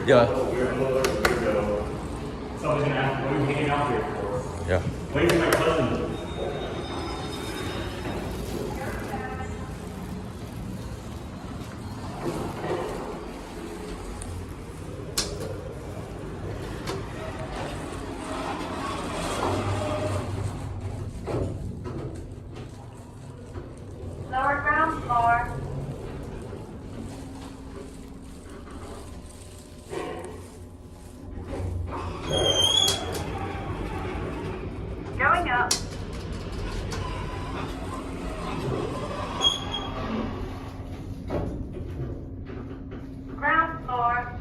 Yeah. Someone's gonna ask, what are you hanging out here for? Yeah. Wait for my cousin. Lower ground floor. Going up. Ground floor.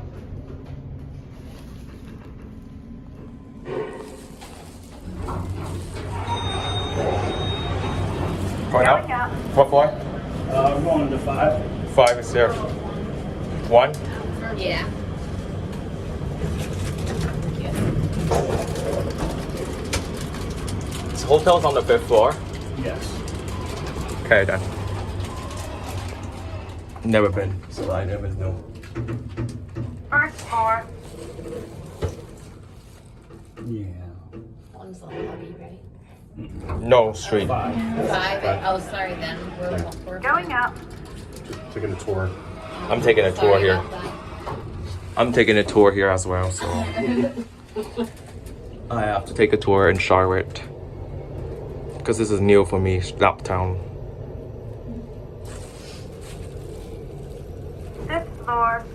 Going Going up? up. What floor? We're going to 5. 5 is there. 1? Yeah. This hotel's on the 5th floor. Yes. Okay then. Never been, so I never know. First floor. Yeah. One's the lobby, right? No, street. 5. 5. Oh, sorry then. We're Going up. Taking a tour. I'm taking a tour sorry here. about that. I'm taking a tour here as well, so I have to take a tour in Charlotte because this is new for me, uptown. Fifth floor.